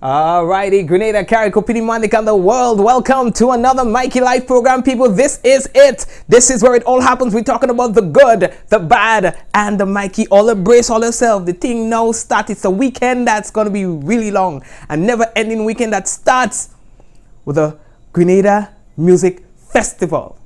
Alrighty, Grenada, Carrico, Pinimanik, and the world. Welcome to another Mikey Life program, people. This is it. This is where it all happens. We're talking about the good, the bad, and the Mikey. All embrace all yourself. The thing now starts. It's a weekend that's going to be really long. A never-ending weekend that starts with a Grenada Music Festival.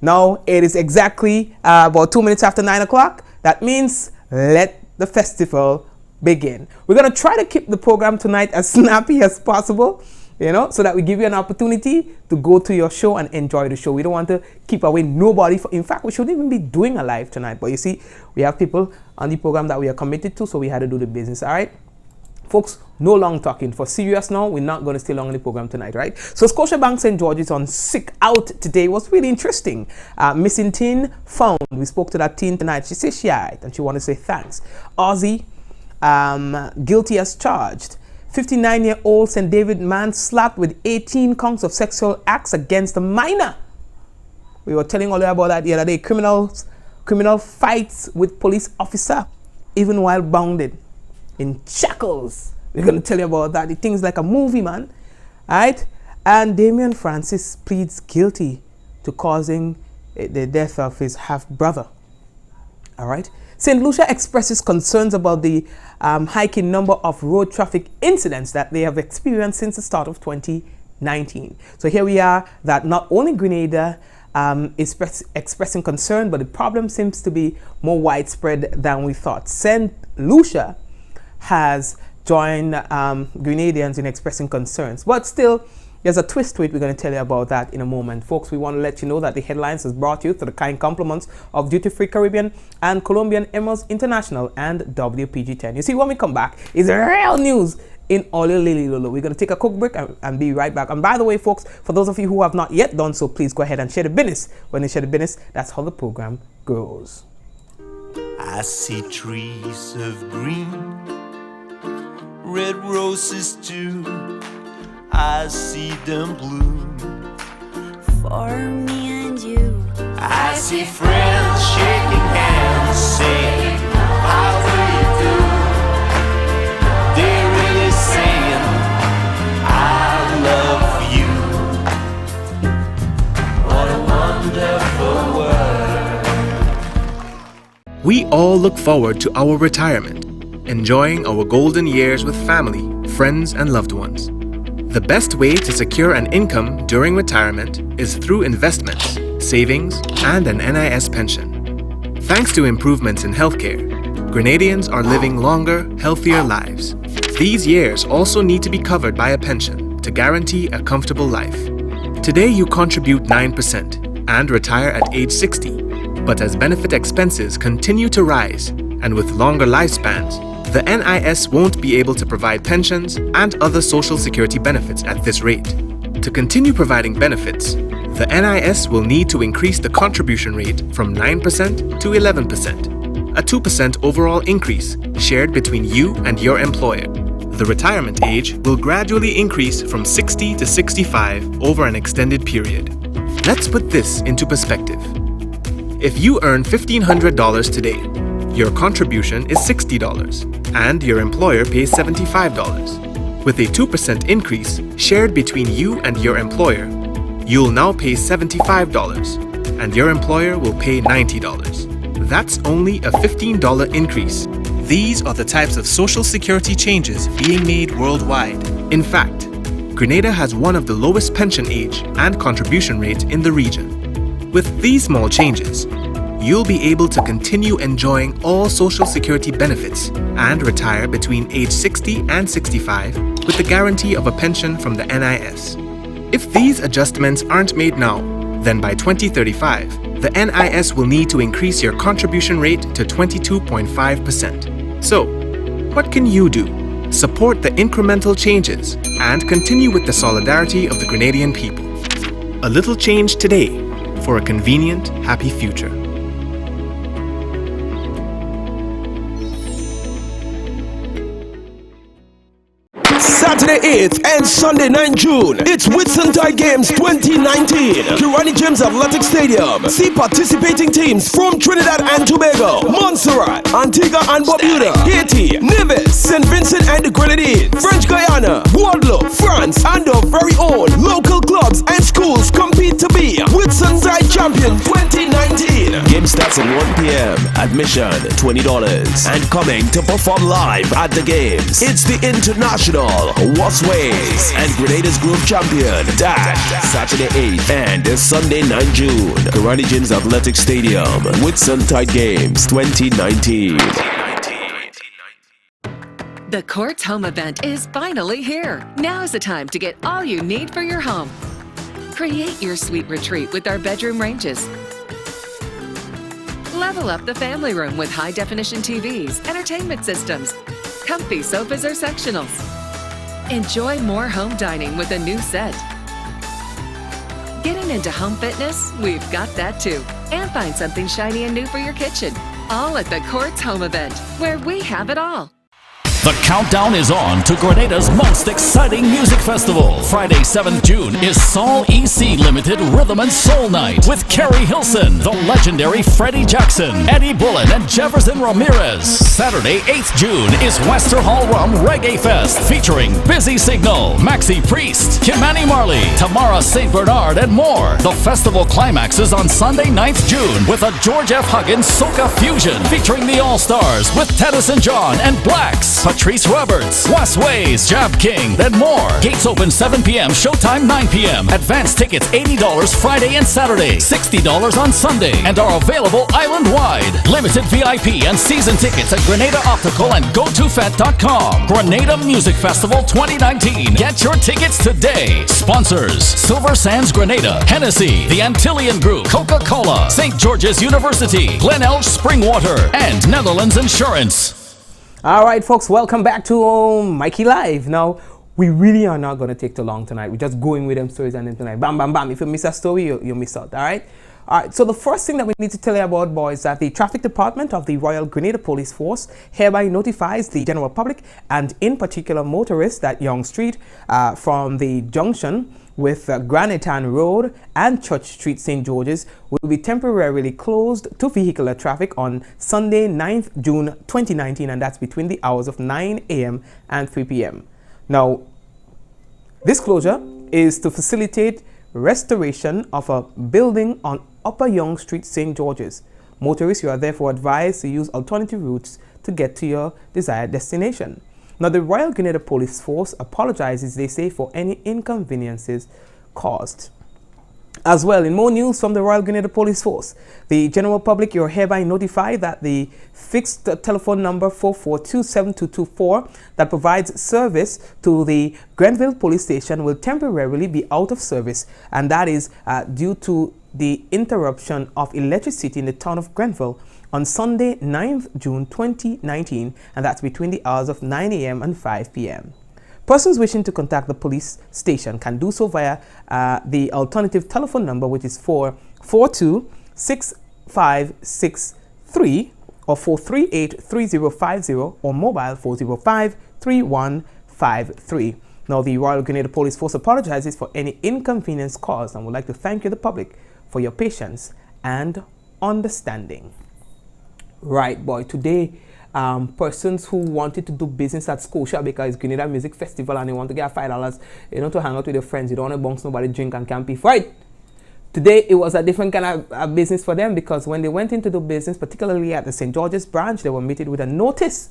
Now, it is exactly about 2 minutes after 9 o'clock. That means let the festival begin. We're going to try to keep the program tonight as snappy as possible, so that we give you an opportunity to go to your show and enjoy the show. We don't want to keep away nobody. In fact, we shouldn't even be doing a live tonight. But you see, we have people on the program that we are committed to, so we had to do the business. All right, folks, no long talking. For serious now, we're not going to stay long in the program tonight, right? So Scotiabank St. George is on sick out today. It was really interesting. Missing teen found. We spoke to that teen tonight. She says she alright, and she want to say thanks. Aussie, guilty as charged. 59-year-old St. David man slapped with 18 counts of sexual acts against a minor. We were telling all about that the other day. Criminal fights with police officer, even while bounded in shackles. We're going to tell you about that. The thing's like a movie, man. All right? And Damian Francis pleads guilty to causing the death of his half-brother. All right? St. Lucia expresses concerns about the hiking number of road traffic incidents that they have experienced since the start of 2019. So here we are, that not only Grenada is expressing concern, but the problem seems to be more widespread than we thought. St. Lucia has joined Grenadians in expressing concerns, but still there's a twist to it. We're going to tell you about that in a moment. Folks, we want to let you know that the headlines is brought to you through the kind compliments of Duty Free Caribbean and Colombian Emeralds International and WPG10. You see, when we come back, is real news in Olio Lily Lolo. We're going to take a quick break and be right back. And by the way, folks, for those of you who have not yet done so, please go ahead and share the business. When you share the business, that's how the program goes. I see trees of green, red roses too. I see them bloom for me and you. I see friends shaking hands, saying, how do you do? They're really saying, I love you. What a wonderful world. We all look forward to our retirement, enjoying our golden years with family, friends, and loved ones. The best way to secure an income during retirement is through investments, savings, and an NIS pension. Thanks to improvements in healthcare, Grenadians are living longer, healthier lives. These years also need to be covered by a pension to guarantee a comfortable life. Today you contribute 9% and retire at age 60, but as benefit expenses continue to rise and with longer lifespans, the NIS won't be able to provide pensions and other social security benefits at this rate. To continue providing benefits, the NIS will need to increase the contribution rate from 9% to 11%, a 2% overall increase shared between you and your employer. The retirement age will gradually increase from 60 to 65 over an extended period. Let's put this into perspective. If you earn $1,500 today, your contribution is $60 and your employer pays $75. With a 2% increase shared between you and your employer, you'll now pay $75 and your employer will pay $90. That's only a $15 increase. These are the types of social security changes being made worldwide. In fact, Grenada has one of the lowest pension age and contribution rate in the region. With these small changes, you'll be able to continue enjoying all social security benefits and retire between age 60 and 65 with the guarantee of a pension from the NIS. If these adjustments aren't made now, then by 2035, the NIS will need to increase your contribution rate to 22.5%. So, what can you do? Support the incremental changes and continue with the solidarity of the Grenadian people. A little change today for a convenient, happy future. Saturday 8th and Sunday 9 June. It's Whitsuntide Games 2019. Kirani James Athletic Stadium. See participating teams from Trinidad and Tobago, Montserrat, Antigua and Barbuda, Haiti, Nevis, St. Vincent and the Grenadines, French Guyana, Guadeloupe, France, and our very own local clubs and schools compete to be Whitsuntide Champion 2019. Game starts at 1 p.m. Admission $20. And coming to perform live at the games, it's the International Wasways and Grenada's Group Champion Dash. Saturday 8th and Sunday 9 June. Karani James Athletic Stadium. Whitsuntide Games 2019. The Courts Home event is finally here. Now is the time to get all you need for your home. Create your sweet retreat with our bedroom ranges. Level up the family room with high-definition TVs, entertainment systems, comfy sofas or sectionals. Enjoy more home dining with a new set. Getting into home fitness? We've got that too. And find something shiny and new for your kitchen. All at the Courts Home event, where we have it all. The countdown is on to Grenada's most exciting music festival. Friday, 7th June is Soul EC Limited Rhythm and Soul Night with Kerry Hilson, the legendary Freddie Jackson, Eddie Bullen, and Jefferson Ramirez. Saturday, 8th June is Wester Hall Rum Reggae Fest featuring Busy Signal, Maxi Priest, Kimani Marley, Tamara St. Bernard, and more. The festival climaxes on Sunday, 9th June with a George F. Huggins Soca Fusion featuring the All-Stars with Tennyson John and Blacks, Patrice Roberts, Wasways, Jab King, and more. Gates open 7 p.m., showtime 9 p.m. Advance tickets $80 Friday and Saturday, $60 on Sunday, and are available island-wide. Limited VIP and season tickets at Grenada Optical and GoToFet.com. Grenada Music Festival 2019. Get your tickets today. Sponsors: Silver Sands Grenada, Hennessy, the Antillian Group, Coca-Cola, St. George's University, Glen Elch Springwater, and Netherlands Insurance. All right, folks, welcome back to Mikey Live. Now, we really are not going to take too long tonight. We're just going with them stories and then tonight. Bam, bam, bam. If you miss a story, you miss out, all right? All right, so the first thing that we need to tell you about, boys, is that the Traffic Department of the Royal Grenada Police Force hereby notifies the general public, and in particular motorists, that Young Street from the junction with Granitan Road and Church Street, St. George's, will be temporarily closed to vehicular traffic on Sunday, 9th June 2019, and that's between the hours of 9 a.m. and 3 p.m. Now, this closure is to facilitate restoration of a building on Upper Young Street, St. George's. Motorists, you are therefore advised to use alternative routes to get to your desired destination. Now, the Royal Grenada Police Force apologizes, they say, for any inconveniences caused. As well, in more news from the Royal Grenada Police Force, the general public, you're hereby notified that the fixed telephone number 442-7224 that provides service to the Grenville Police Station will temporarily be out of service, and that is due to the interruption of electricity in the town of Grenville on Sunday, 9th June 2019, and that's between the hours of 9 a.m. and 5 p.m. Persons wishing to contact the police station can do so via the alternative telephone number, which is 442-6563 or 438-3050 or mobile 405-3153. Now, the Royal Grenada Police Force apologizes for any inconvenience caused and would like to thank you, the public, for your patience and understanding. Right, boy, today persons who wanted to do business at Scotia because it's Grenada Music Festival and they want to get $5, to hang out with your friends. You don't want to bounce nobody, drink and camp beef, right? Today it was a different kind of business for them, because when they went in to do business, particularly at the St. George's branch, they were meted with a notice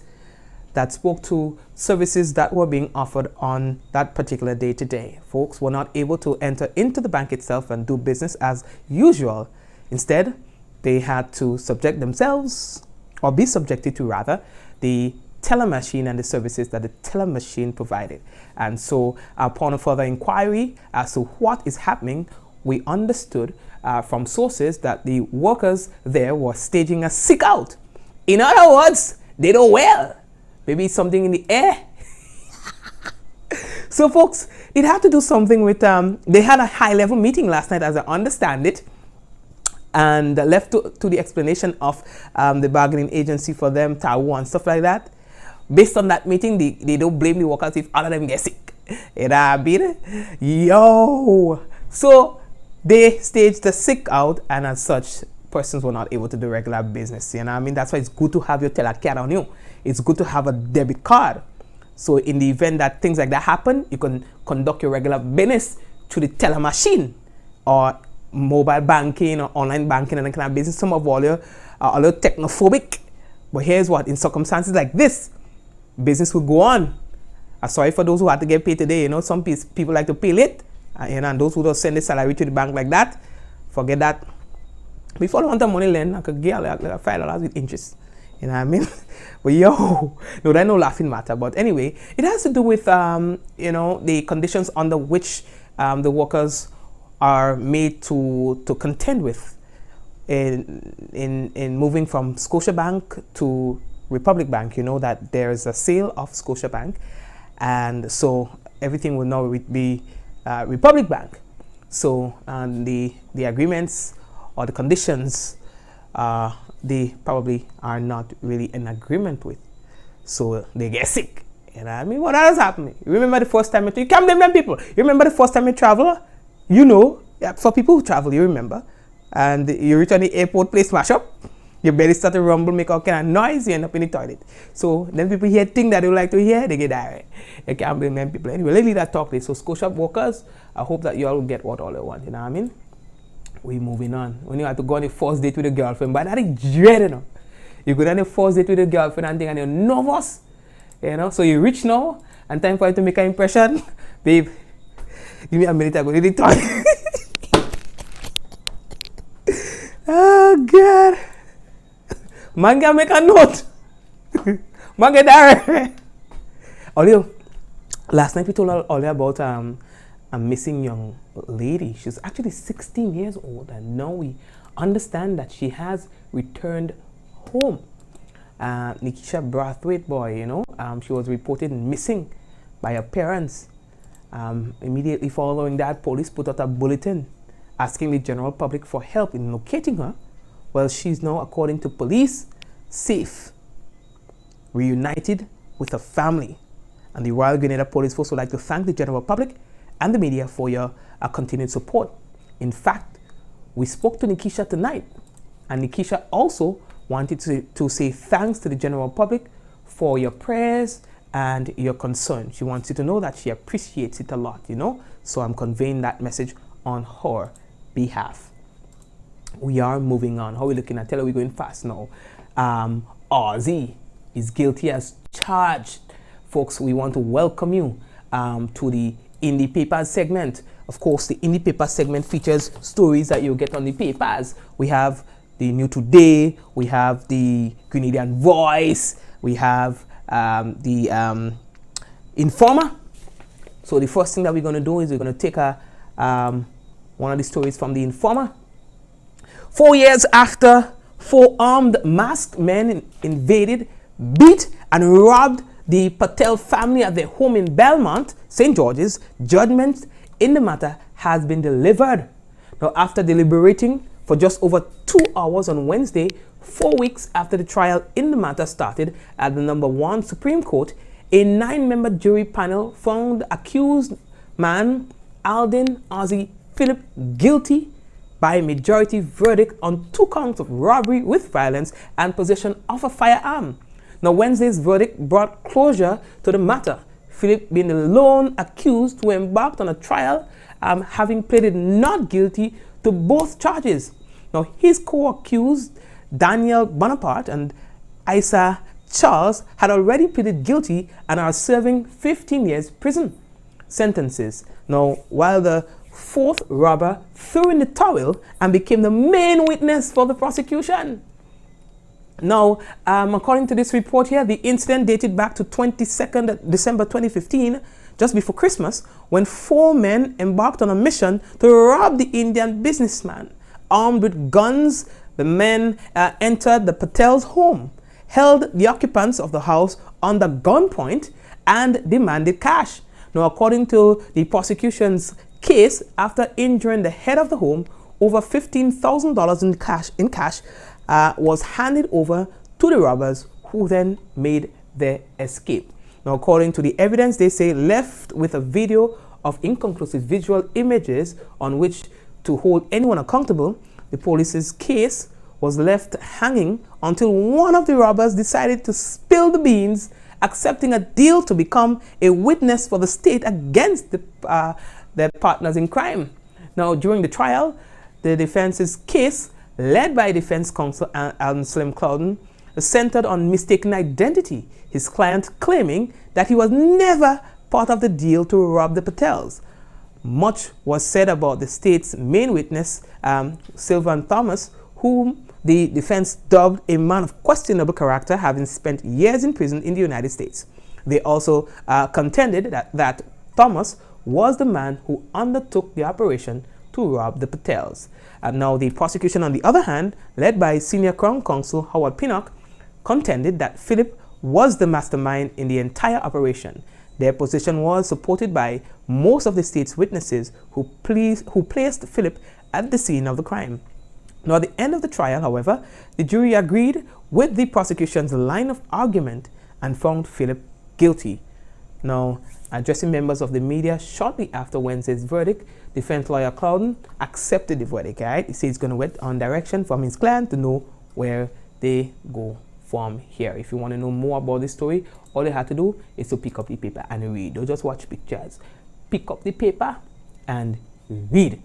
that spoke to services that were being offered on that particular day today. Folks were not able to enter into the bank itself and do business as usual. Instead, they had to subject themselves, or be subjected to rather, the teller machine and the services that the teller machine provided. And so upon a further inquiry as to what is happening, we understood from sources that the workers there were staging a sick out. In other words, they don't well. Maybe something in the air. So folks, it had to do something with, they had a high-level meeting last night, as I understand it, and left to the explanation of the bargaining agency for them, TAWU and stuff like that. Based on that meeting, they don't blame the workers if all of them get sick. You know what I mean? Yo! So they staged the sick out, and as such, persons were not able to do regular business. You know what I mean? That's why it's good to have your telecare on you. It's good to have a debit card. So in the event that things like that happen, you can conduct your regular business through the teller machine or mobile banking or online banking and that kind of business. Some of all you are a little technophobic. But here's what, in circumstances like this, business will go on. I'm sorry for those who had to get paid today. You know, some people like to pay late. And those who don't send their salary to the bank like that, forget that. Before I want the money lend, I could get like $5 with interest. You know what I mean? But yo, no, that's no laughing matter. But anyway, it has to do with you know, the conditions under which the workers are made to contend with in moving from Scotiabank to Republic Bank. You know that there is a sale of Scotiabank, and so everything will now be Republic Bank. So the agreements or the conditions they probably are not really in agreement with, so they get sick. You know what I mean? What else happening? You remember the first time you can't blame them people. You remember the first time you travel? You know, yeah, for people who travel, you remember, and you reach on the airport place, smash up. Your belly start to rumble, make all kind of noise, you end up in the toilet. So then people hear things that they would like to hear, they get diarrhea. You can't blame them people. Anyway, let's leave that talk there. So Scotia workers, I hope that you all will get what all they want. You know what I mean? We moving on. When you have to go on a first date with a girlfriend, but that is dreaded. You know? You go on a first date with a girlfriend and you're nervous. You know, so you reach now and time for you to make an impression. Babe, give me a minute, I go to the toilet. Oh God. Man can make a note. Man get there. Olio, last night we told Olio about a missing young lady. She's actually 16 years old, and now we understand that she has returned home. Nikisha Brathwaite boy, you know, she was reported missing by her parents. Immediately following that, police put out a bulletin asking the general public for help in locating her. Well, she's now, according to police, safe, reunited with her family. And the Royal Grenada Police Force would like to thank the general public and the media for your continued support. In fact, we spoke to Nikisha tonight, and Nikisha also wanted to say thanks to the general public for your prayers and your concern. She wants you to know that she appreciates it a lot, you know. So I'm conveying that message on her behalf. We are moving on. How are we looking at? Tell her we're going fast now. Ozzy is guilty as charged. Folks, we want to welcome you to the Indie Papers segment. Of course, the Indie Papers segment features stories that you'll get on the papers. We have the New Today, we have the Grenadian Voice, we have the Informer. So the first thing that we're going to do is we're going to take one of the stories from the Informer. 4 years after 4 armed masked men invaded, beat and robbed the Patel family at their home in Belmont, St. George's, judgment in the matter has been delivered. Now, after deliberating for just over 2 hours on Wednesday, 4 weeks after the trial in the matter started at the number 1 Supreme Court, a 9-member jury panel found accused man Alden Ozzy Philip guilty by majority verdict on 2 counts of robbery with violence and possession of a firearm. Now, Wednesday's verdict brought closure to the matter, Philip being the lone accused who embarked on a trial, having pleaded not guilty to both charges. Now, his co-accused, Daniel Bonaparte and Isa Charles, had already pleaded guilty and are serving 15 years prison sentences. Now, while the 4th robber threw in the towel and became the main witness for the prosecution. Now, according to this report here, the incident dated back to 22nd December 2015, just before Christmas, when 4 men embarked on a mission to rob the Indian businessman. Armed with guns, the men entered the Patel's home, held the occupants of the house under gunpoint, and demanded cash. Now, according to the prosecution's case, after injuring the head of the home, over $15,000 in cash was handed over to the robbers, who then made their escape. Now, according to the evidence, they say left with a video of inconclusive visual images on which to hold anyone accountable, the police's case was left hanging until one of the robbers decided to spill the beans, accepting a deal to become a witness for the state against their partners in crime. Now, during the trial, the defense's case, led by defense counsel Alan Slim Clouden, centered on mistaken identity, his client claiming that he was never part of the deal to rob the Patels. Much was said about the state's main witness, Sylvan Thomas, whom the defense dubbed a man of questionable character, having spent years in prison in the United States. They also contended that Thomas was the man who undertook the operation to rob the Patels. And now the prosecution, on the other hand, led by senior Crown Counsel Howard Pinnock, contended that Philip was the mastermind in the entire operation. Their position was supported by most of the state's witnesses who placed Philip at the scene of the crime. Now, at the end of the trial, however, the jury agreed with the prosecution's line of argument and found Philip guilty. Now, addressing members of the media shortly after Wednesday's verdict, defense lawyer Clouden accepted the verdict. Right? He says he's going to wait on direction from his client to know where they go from here. If you want to know more about this story, all you have to do is to pick up the paper and read. Don't just watch pictures. Pick up the paper and read.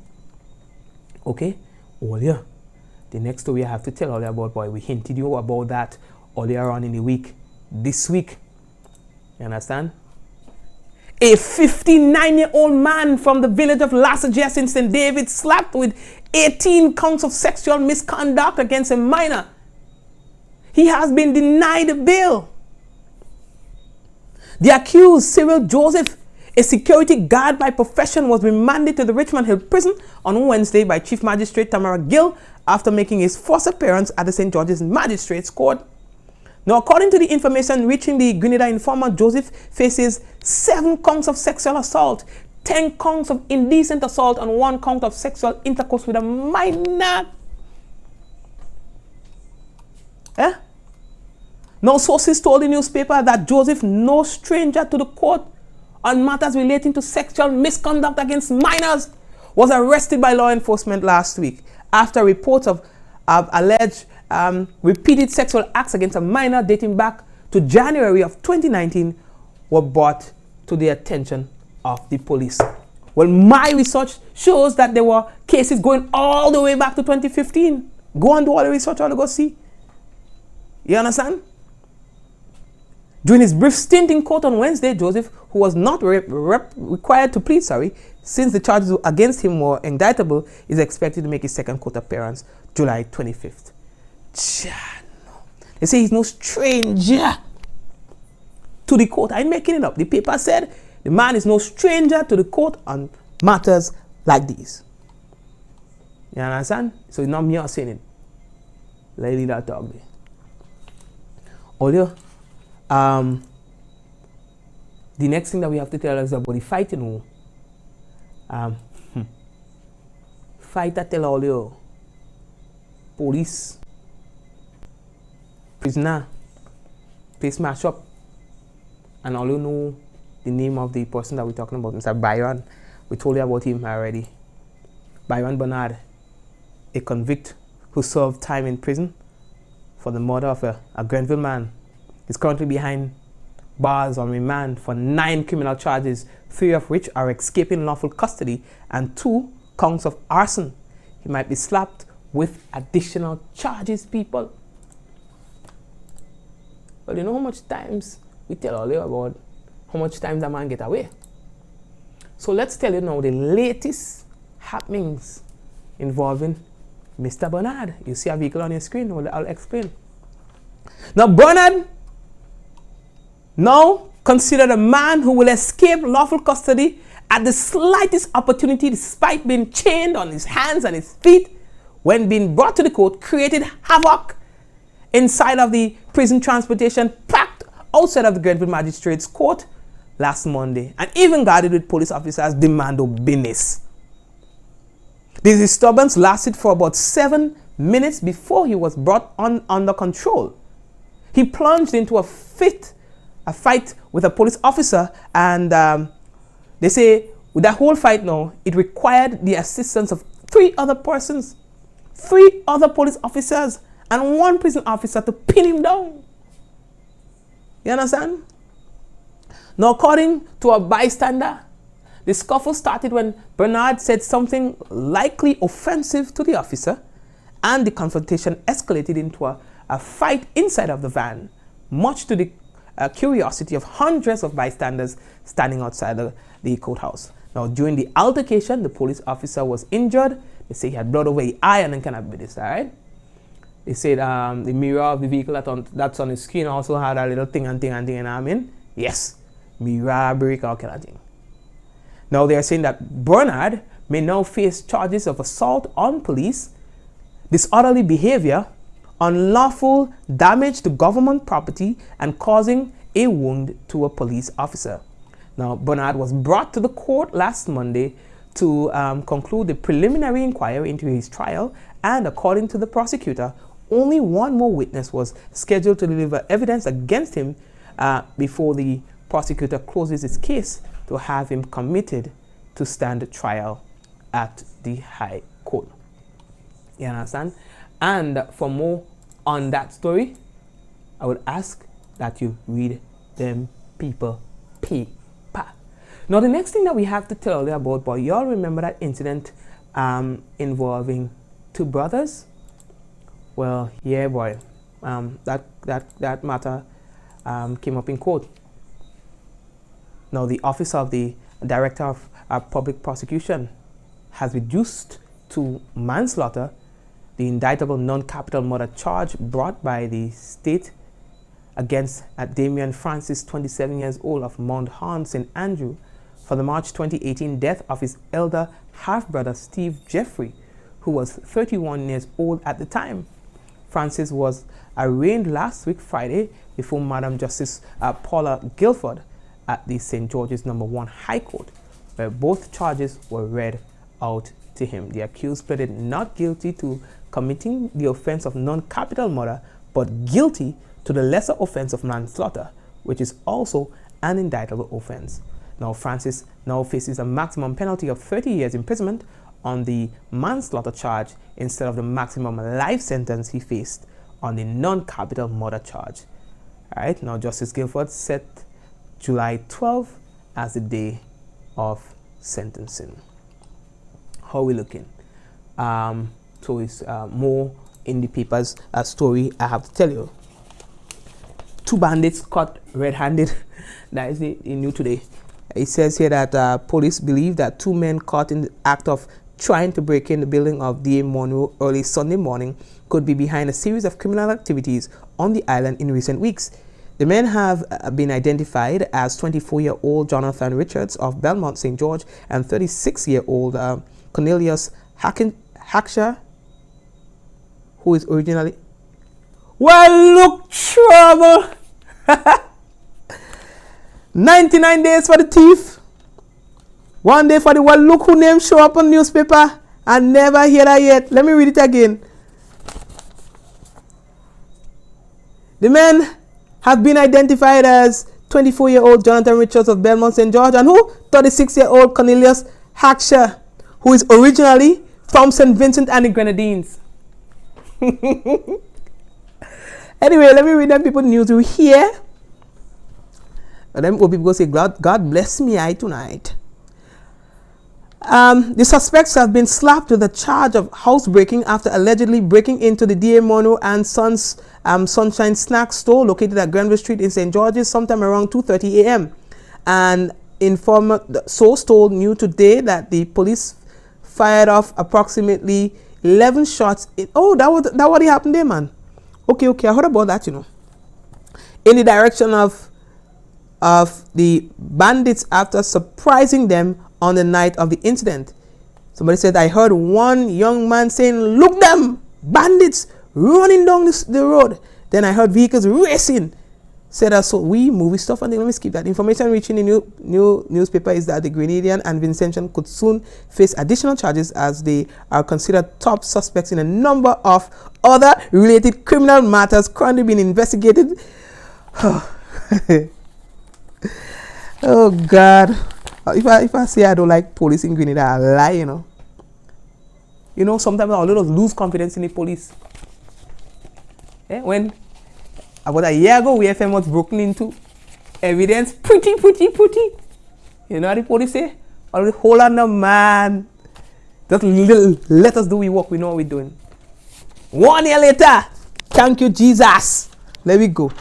Okay? Oh yeah. The next story I have to tell all you about, boy, we hinted you about that earlier on in the week. This week. You understand? A 59-year-old man from the village of Lassajes in St. David slapped with 18 counts of sexual misconduct against a minor. He has been denied bail. The accused, Cyril Joseph, a security guard by profession, was remanded to the Richmond Hill prison on Wednesday by Chief Magistrate Tamara Gill after making his first appearance at the St. George's Magistrates Court. Now, according to the information reaching the Grenada Informer, Joseph faces 7 counts of sexual assault, 10 counts of indecent assault, and 1 count of sexual intercourse with a minor. Eh? Now, sources told the newspaper that Joseph, no stranger to the court on matters relating to sexual misconduct against minors, was arrested by law enforcement last week after reports of alleged repeated sexual acts against a minor dating back to January of 2019 were brought to the attention of the police. Well, my research shows that there were cases going all the way back to 2015. Go and do all the research, all go see. You understand? During his brief stint in court on Wednesday, Joseph, who was not required to plead, since the charges against him were indictable, is expected to make his second court appearance July 25th. They say he's no stranger to the court. I'm making it up. The paper said the man is no stranger to the court on matters like these. You understand? So it's not me saying it. Let me that talk there. Although, the next thing that we have to tell us about the fighting. Fighter tell all you. Police. Prisoner. They smash up. And all you know the name of the person that we're talking about, Mr. Byron. We told you about him already. Byron Bernard, a convict who served time in prison for the murder of a Grenville man. He's currently behind bars on remand for 9 criminal charges, 3 of which are escaping lawful custody and 2 counts of arson. He might be slapped with additional charges, people. Well, you know how much times we tell all you about how much times that man get away. So let's tell you now the latest happenings involving Mr. Bernard. You see a vehicle on your screen, I'll explain. Now, Bernard, now considered a man who will escape lawful custody at the slightest opportunity, despite being chained on his hands and his feet, when being brought to the court, created havoc inside of the prison transportation packed outside of the Grenville Magistrates Court last Monday, and even guarded with police officers demand of business. The disturbance lasted for about 7 minutes before he was brought under control. He plunged into a fit a fight with a police officer, and they say with that whole fight now, it required the assistance of 3 other persons, 3 other police officers, and 1 prison officer to pin him down. You understand? Now, according to a bystander, the scuffle started when Bernard said something likely offensive to the officer, and the confrontation escalated into a fight inside of the van, much to the curiosity of hundreds of bystanders standing outside the courthouse. Now, during the altercation, the police officer was injured. They say he had blood over the eye and then kind of this, all right? They said the mirror of the vehicle that's on the screen also had a little thing, and I mean, yes, mirror break, all kind of thing. Now, they are saying that Bernard may now face charges of assault on police, disorderly behavior, unlawful damage to government property, and causing a wound to a police officer. Now, Bernard was brought to the court last Monday to conclude the preliminary inquiry into his trial, and according to the prosecutor, only 1 more witness was scheduled to deliver evidence against him before the prosecutor closes its case to have him committed to stand trial at the High Court. You understand? And for more on that story, I would ask that you read them people paper. Now, the next thing that we have to tell you about, boy, y'all remember that incident involving 2 brothers? Well, yeah, boy, that matter came up in court. Now, the office of the Director of Public Prosecution has reduced to manslaughter the indictable non-capital murder charge brought by the state against Damian Francis, 27 years old, of Mount Horn, St. Andrew, for the March 2018 death of his elder half-brother Steve Jeffrey, who was 31 years old at the time. Francis was arraigned last week Friday before Madam Justice Paula Guilford at the St. George's No. 1 High Court, where both charges were read out to him. The accused pleaded not guilty to committing the offense of non-capital murder, but guilty to the lesser offense of manslaughter, which is also an indictable offense. Now, Francis now faces a maximum penalty of 30 years imprisonment on the manslaughter charge instead of the maximum life sentence he faced on the non-capital murder charge. All right, now Justice Guilford set July 12 as the day of sentencing. How are we looking? So it's more in the papers story I have to tell you. 2 bandits caught red-handed. That is the new today. It says here that police believe that 2 men caught in the act of trying to break in the building of D.A. Monroe early Sunday morning could be behind a series of criminal activities on the island in recent weeks. The men have been identified as 24-year-old Jonathan Richards of Belmont St. George and 36-year-old Cornelius Hackshaw, who is originally... Well, look, trouble! 99 days for the thief. 1 day for the well, look who name show up on newspaper. I never hear that yet. Let me read it again. The men have been identified as 24-year-old Jonathan Richards of Belmont St. George and who? 36-year-old Cornelius Hackshaw, who is originally from St. Vincent and the Grenadines. Anyway, let me read them people news you hear. And then people go say, God bless me I tonight. The suspects have been slapped with a charge of housebreaking after allegedly breaking into the D.A. Monroe and Sons Sunshine Snack Store located at Granville Street in St. George's sometime around 2:30 a.m. And source told New Today that the police fired off approximately 11 shots. That what happened there, man. Okay, I heard about that, in the direction of the bandits after surprising them on the night of the incident. Somebody said, I heard one young man saying, look them, bandits running down the road. Then I heard vehicles racing. Said so we movie stuff, and let me skip that. Information reaching the new newspaper is that the Grenadian and Vincentian could soon face additional charges as they are considered top suspects in a number of other related criminal matters currently being investigated. Oh God. If I say I don't like police in Grenada, I lie, you know. You know, sometimes I little lose confidence in the police. When about a year ago, WFM was broken into, evidence pretty. You know what the police say? Hold on, no, man. Just let us do we work. We know what we're doing. 1 year later, thank you, Jesus. Let me go.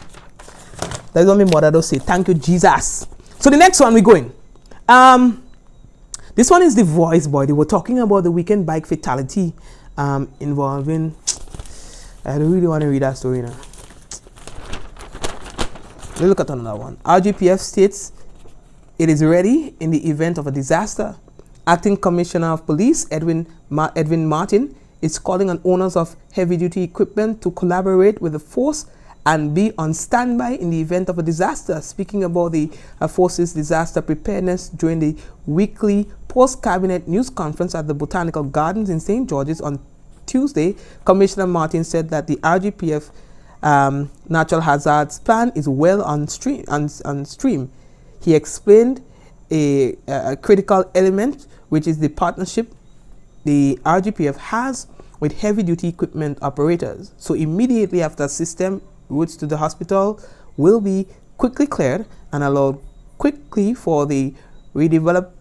That's what my mother does say. Thank you, Jesus. So the next one we're going. This one is the Voice Boy. They were talking about the weekend bike fatality involving. I don't really want to read that story now. Let's look at another one. RGPF states it is ready in the event of a disaster. Acting Commissioner of Police Edwin Martin is calling on owners of heavy-duty equipment to collaborate with the force and be on standby in the event of a disaster. Speaking about the force's disaster preparedness during the weekly post-cabinet news conference at the Botanical Gardens in St. George's on Tuesday, Commissioner Martin said that the RGPF natural hazards plan is well on stream. He explained a critical element, which is the partnership the RGPF has with heavy-duty equipment operators. So immediately after system routes to the hospital will be quickly cleared and allowed quickly for the redeployment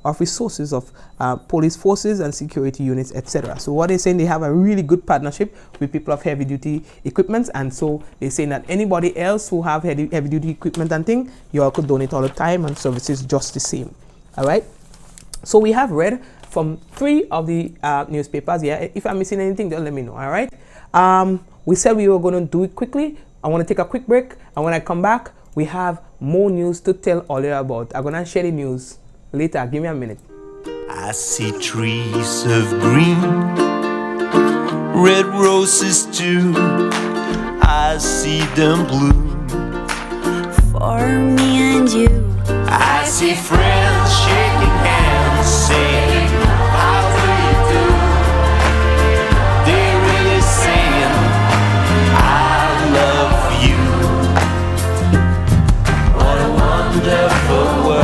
of resources of police forces and security units, etc. So what they're saying, they have a really good partnership with people of heavy duty equipment, and so they're saying that anybody else who have heavy duty equipment and thing, you all could donate all the time and services just the same. All right. So we have read from 3 of the newspapers. Yeah, if I'm missing anything, don't let me know. All right. We said we were going to do it quickly. I want to take a quick break, and when I come back, we have more news to tell all you about. I'm gonna share the news later. Give me a minute. I see trees of green, red roses too. I see them bloom For me and you. I see friends shaking hands, saying, how do you do? They're really saying, I love you. What a wonderful world.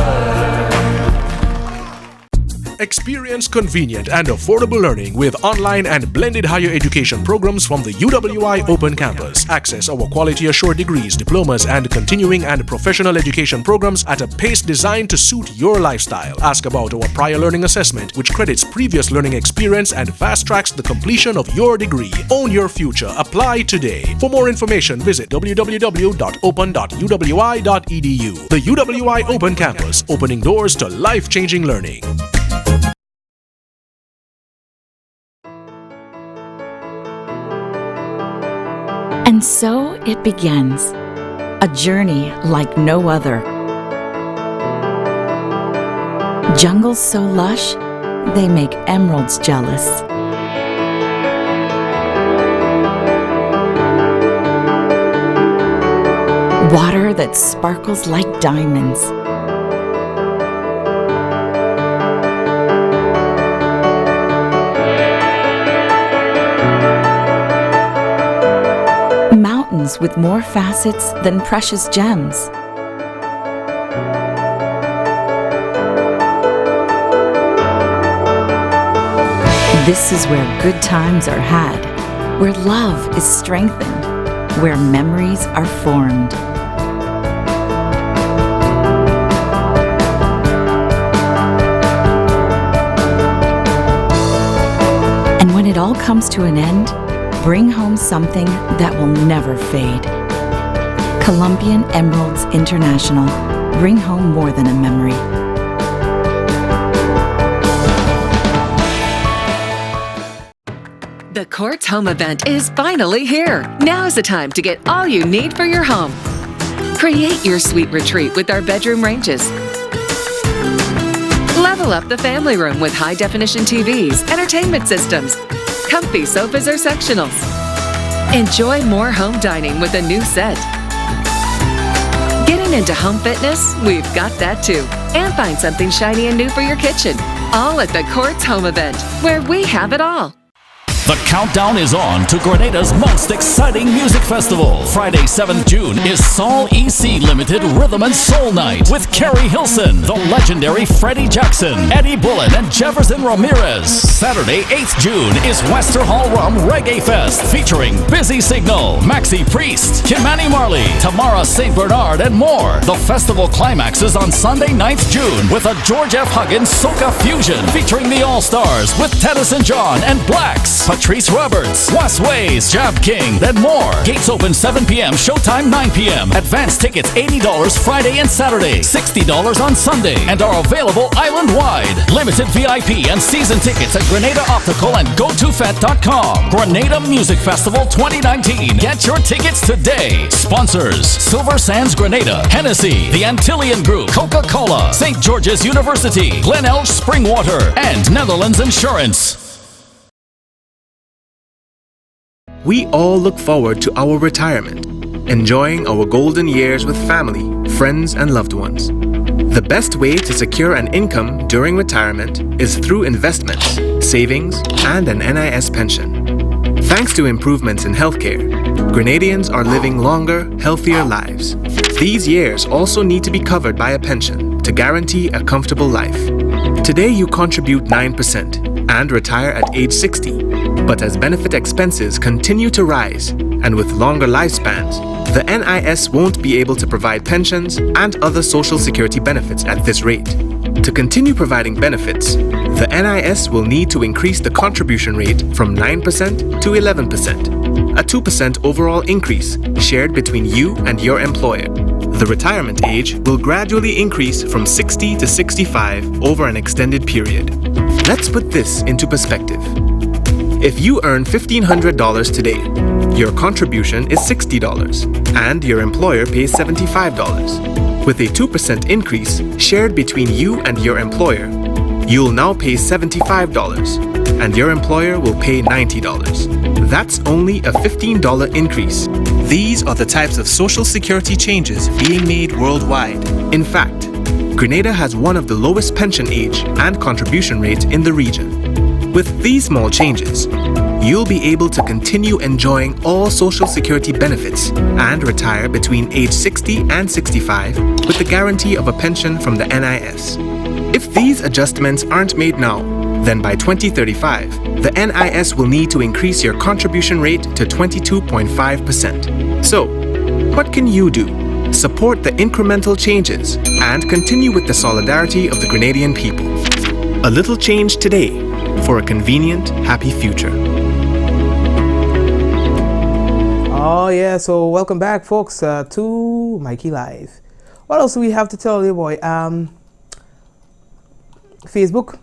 Experience convenient and affordable learning with online and blended higher education programs from the UWI Open Campus. Access our quality assured degrees, diplomas, and continuing and professional education programs at a pace designed to suit your lifestyle. Ask about our prior learning assessment, which credits previous learning experience and fast tracks the completion of your degree. Own your future. Apply today. For more information, visit www.open.uwi.edu. The UWI Open Campus, opening doors to life-changing learning. And so it begins, a journey like no other. Jungles so lush, they make emeralds jealous. Water that sparkles like diamonds. Mountains with more facets than precious gems. This is where good times are had, where love is strengthened, where memories are formed. And when it all comes to an end, bring home something that will never fade. Colombian Emeralds International. Bring home more than a memory. The Courts Home event is finally here. Now is the time to get all you need for your home. Create your sweet retreat with our bedroom ranges. Level up the family room with high-definition TVs, entertainment systems, comfy sofas or sectionals. Enjoy more home dining with a new set. Getting into home fitness? We've got that too. And find something shiny and new for your kitchen. All at the Courts Home event, where we have it all. The countdown is on to Grenada's most exciting music festival. Friday, 7th June is Sol EC Limited Rhythm and Soul Night with Carrie Hilson, the legendary Freddie Jackson, Eddie Bullen, and Jefferson Ramirez. Saturday, 8th June is Wester Hall Rum Reggae Fest featuring Busy Signal, Maxi Priest, Kimani Marley, Tamara St. Bernard, and more. The festival climaxes on Sunday, 9th June with a George F. Huggins Soca Fusion featuring the All-Stars with Tennyson John and Blacks, Patrice Roberts, West Ways, Jab King, and more. Gates open 7 p.m., showtime 9 p.m. Advance tickets $80 Friday and Saturday, $60 on Sunday, and are available island-wide. Limited VIP and season tickets at Grenada Optical and GoToFet.com. Grenada Music Festival 2019. Get your tickets today. Sponsors: Silver Sands Grenada, Hennessy, the Antillian Group, Coca-Cola, St. George's University, Glen Elch Springwater, and Netherlands Insurance. We all look forward to our retirement, enjoying our golden years with family, friends, and loved ones. The best way to secure an income during retirement is through investments, savings, and an NIS pension. Thanks to improvements in healthcare, Grenadians are living longer, healthier lives. These years also need to be covered by a pension to guarantee a comfortable life. Today you contribute 9% and retire at age 60. But as benefit expenses continue to rise, and with longer lifespans, the NIS won't be able to provide pensions and other social security benefits at this rate. To continue providing benefits, the NIS will need to increase the contribution rate from 9% to 11%, a 2% overall increase shared between you and your employer. The retirement age will gradually increase from 60 to 65 over an extended period. Let's put this into perspective. If you earn $1,500 today, your contribution is $60 and your employer pays $75. With a 2% increase shared between you and your employer, you'll now pay $75 and your employer will pay $90. That's only a $15 increase. These are the types of social security changes being made worldwide. In fact, Grenada has one of the lowest pension age and contribution rates in the region. With these small changes, you'll be able to continue enjoying all social security benefits and retire between age 60 and 65 with the guarantee of a pension from the NIS. If these adjustments aren't made now, then by 2035, the NIS will need to increase your contribution rate to 22.5%. So, what can you do? Support the incremental changes and continue with the solidarity of the Grenadian people. A little change today for a convenient, happy future. Oh yeah, so welcome back folks to Mikey Live. What else do we have to tell you, boy? Facebook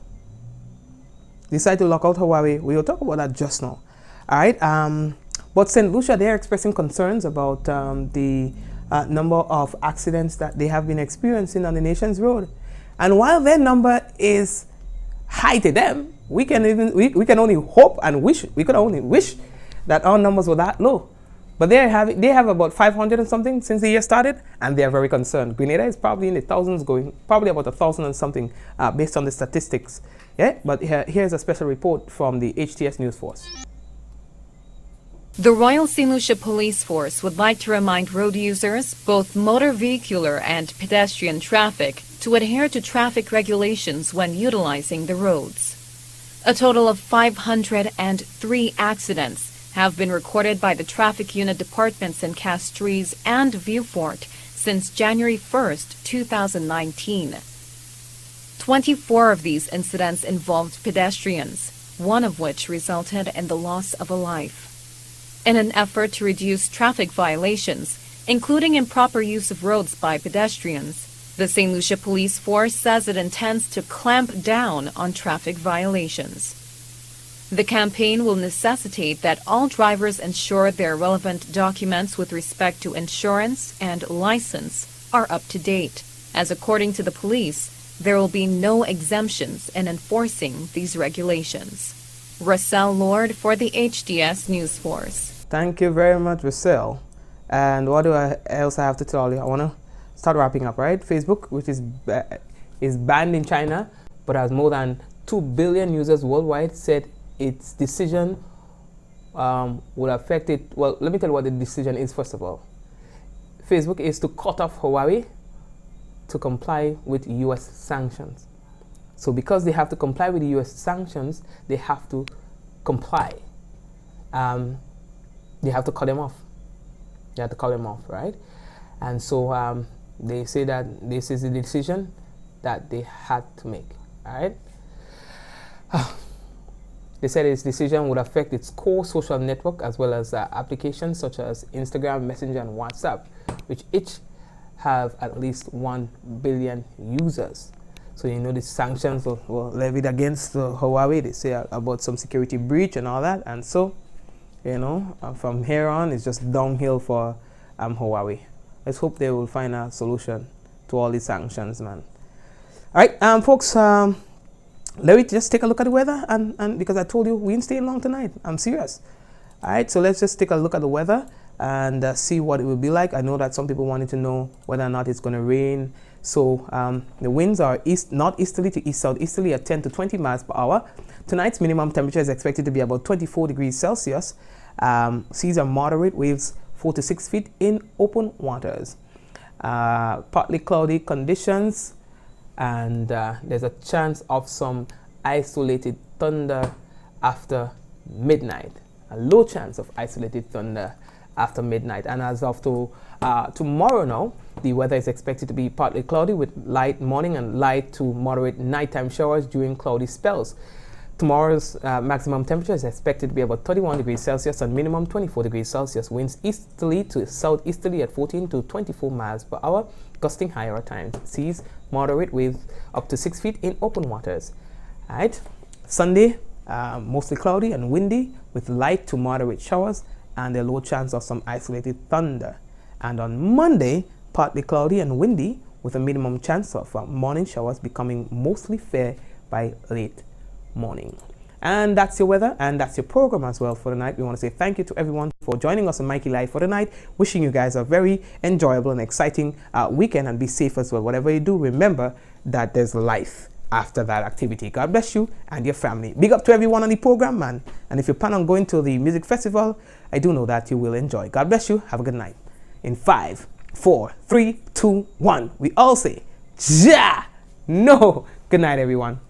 decided to lock out Huawei. We will talk about that just now. Alright, but St. Lucia, they are expressing concerns about the number of accidents that they have been experiencing on the nation's road. And while their number is high to them, we can only hope and wish, we could only wish that our numbers were that low. But they have about 500 and something since the year started, and they are very concerned. Grenada is probably in the thousands, going probably about 1,000 and something based on the statistics. Yeah, but here's a special report from the HTS News Force. The Royal St. Lucia Police Force would like to remind road users, both motor vehicular and pedestrian traffic, to adhere to traffic regulations when utilizing the roads. A total of 503 accidents have been recorded by the traffic unit departments in Castries and Vieux-Fort since January 1st, 2019. 24 of these incidents involved pedestrians, one of which resulted in the loss of a life. In an effort to reduce traffic violations, including improper use of roads by pedestrians, the St. Lucia Police Force says it intends to clamp down on traffic violations. The campaign will necessitate that all drivers ensure their relevant documents with respect to insurance and license are up to date, as according to the police, there will be no exemptions in enforcing these regulations. Russell Lord for the HTS News Force. Thank you very much, Russell. And what do I else have to tell you? I want to start wrapping up, right? Facebook, which is banned in China, but has more than 2 billion users worldwide, said its decision would affect it. Well, let me tell you what the decision is first of all. Facebook is to cut off Huawei to comply with US sanctions. So because they have to comply with the US sanctions, they have to comply. They have to cut them off. They have to cut them off, right? And so they say that this is the decision that they had to make, all right? They said its decision would affect its core social network as well as applications such as Instagram, Messenger, and WhatsApp, which each have at least 1 billion users. So you know the sanctions were levied against Huawei. They say about some security breach and all that. And so, you know, from here on, it's just downhill for Huawei. Let's hope they will find a solution to all these sanctions, man. All right, folks. Let me just take a look at the weather, and because I told you we ain't staying long tonight. I'm serious. All right, so let's just take a look at the weather and see what it will be like. I know that some people wanted to know whether or not it's going to rain. So the winds are northeasterly to east southeasterly at 10 to 20 miles per hour. Tonight's minimum temperature is expected to be about 24 degrees Celsius. Seas are moderate, waves 4 to 6 feet in open waters. Partly cloudy conditions, and there's a chance of some isolated thunder after midnight. A low chance of isolated thunder after midnight. And as of tomorrow now, the weather is expected to be partly cloudy with light morning and light to moderate nighttime showers during cloudy spells. Tomorrow's maximum temperature is expected to be about 31 degrees Celsius and minimum 24 degrees Celsius. Winds easterly to southeasterly at 14 to 24 miles per hour, gusting higher at times. Seas moderate, waves up to 6 feet in open waters. All right. Sunday, mostly cloudy and windy with light to moderate showers and a low chance of some isolated thunder. And on Monday, partly cloudy and windy with a minimum chance of morning showers becoming mostly fair by late morning. And that's your weather, and that's your program as well for the night. We want to say thank you to everyone for joining us on Mikey Live for the night. Wishing you guys a very enjoyable and exciting weekend, and be safe as well. Whatever you do, remember that there's life after that activity. God bless you and your family. Big up to everyone on the program, man. And if you plan on going to the music festival, I do know that you will enjoy. God bless you. Have a good night. In 5, 4, 3, 2, 1, we all say, Ja! No! Good night, everyone.